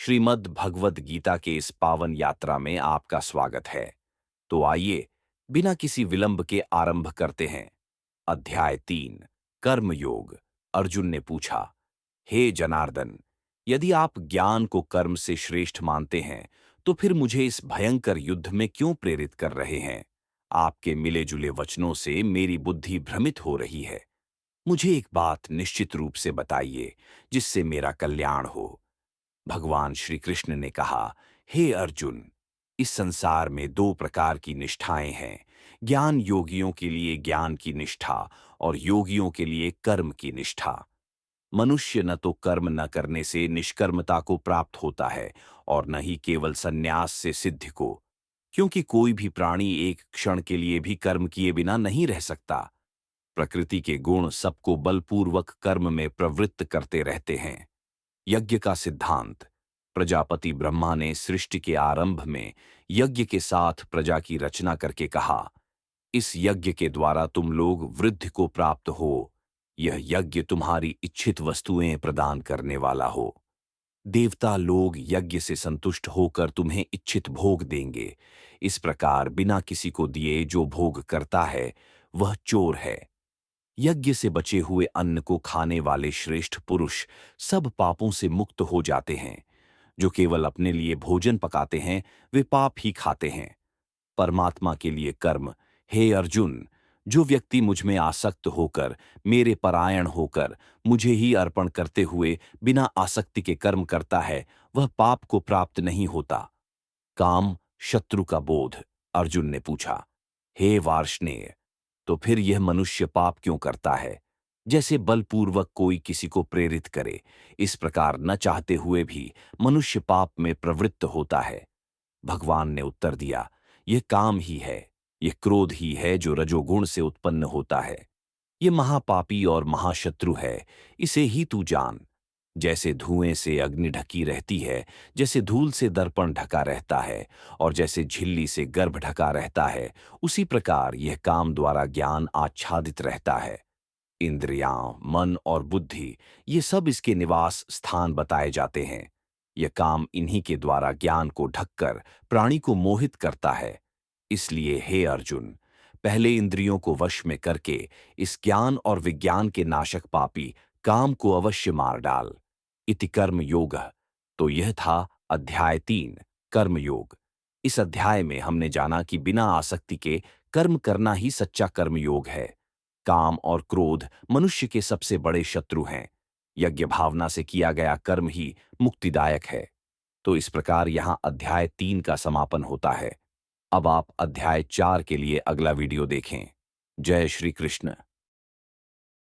श्रीमद् भगवद गीता के इस पावन यात्रा में आपका स्वागत है। तो आइए बिना किसी विलंब के आरंभ करते हैं। अध्याय 3 कर्म योग। अर्जुन ने पूछा, हे जनार्दन, यदि आप ज्ञान को कर्म से श्रेष्ठ मानते हैं तो फिर मुझे इस भयंकर युद्ध में क्यों प्रेरित कर रहे हैं? आपके मिले जुले वचनों से मेरी बुद्धि भ्रमित हो रही है। मुझे एक बात निश्चित रूप से बताइए जिससे मेरा कल्याण हो। भगवान श्री कृष्ण ने कहा, हे अर्जुन, इस संसार में दो प्रकार की निष्ठाएं हैं। ज्ञान योगियों के लिए ज्ञान की निष्ठा और योगियों के लिए कर्म की निष्ठा। मनुष्य न तो कर्म न करने से निष्कर्मता को प्राप्त होता है और न ही केवल संन्यास से सिद्धि को, क्योंकि कोई भी प्राणी एक क्षण के लिए भी कर्म किए बिना नहीं रह सकता। प्रकृति के गुण सबको बलपूर्वक कर्म में प्रवृत्त करते रहते हैं। यज्ञ का सिद्धांत। प्रजापति ब्रह्मा ने सृष्टि के आरंभ में यज्ञ के साथ प्रजा की रचना करके कहा, इस यज्ञ के द्वारा तुम लोग वृद्धि को प्राप्त हो। यह यज्ञ तुम्हारी इच्छित वस्तुएं प्रदान करने वाला हो। देवता लोग यज्ञ से संतुष्ट होकर तुम्हें इच्छित भोग देंगे। इस प्रकार बिना किसी को दिए जो भोग करता है वह चोर है। यज्ञ से बचे हुए अन्न को खाने वाले श्रेष्ठ पुरुष सब पापों से मुक्त हो जाते हैं। जो केवल अपने लिए भोजन पकाते हैं वे पाप ही खाते हैं। परमात्मा के लिए कर्म। हे अर्जुन, जो व्यक्ति मुझ में आसक्त होकर, मेरे परायण होकर, मुझे ही अर्पण करते हुए बिना आसक्ति के कर्म करता है वह पाप को प्राप्त नहीं होता। काम शत्रु का बोध। अर्जुन ने पूछा, हे वार्ष्णेय, तो फिर यह मनुष्य पाप क्यों करता है? जैसे बलपूर्वक कोई किसी को प्रेरित करे, इस प्रकार न चाहते हुए भी मनुष्य पाप में प्रवृत्त होता है। भगवान ने उत्तर दिया, यह काम ही है, यह क्रोध ही है जो रजोगुण से उत्पन्न होता है। यह महापापी और महाशत्रु है, इसे ही तू जान। जैसे धुएं से अग्नि ढकी रहती है, जैसे धूल से दर्पण ढका रहता है और जैसे झिल्ली से गर्भ ढका रहता है, उसी प्रकार यह काम द्वारा ज्ञान आच्छादित रहता है। इंद्रियां, मन और बुद्धि ये सब इसके निवास स्थान बताए जाते हैं। यह काम इन्हीं के द्वारा ज्ञान को ढककर प्राणी को मोहित करता है। इसलिए हे अर्जुन, पहले इंद्रियों को वश में करके इस ज्ञान और विज्ञान के नाशक पापी काम को अवश्य मार डाल। इति कर्म योग। तो यह था अध्याय 3 कर्म योग। इस अध्याय में हमने जाना कि बिना आसक्ति के कर्म करना ही सच्चा कर्म योग है। काम और क्रोध मनुष्य के सबसे बड़े शत्रु हैं। यज्ञ भावना से किया गया कर्म ही मुक्तिदायक है। तो इस प्रकार यहां अध्याय 3 का समापन होता है। अब आप अध्याय 4 के लिए अगला वीडियो देखें। जय श्री कृष्ण।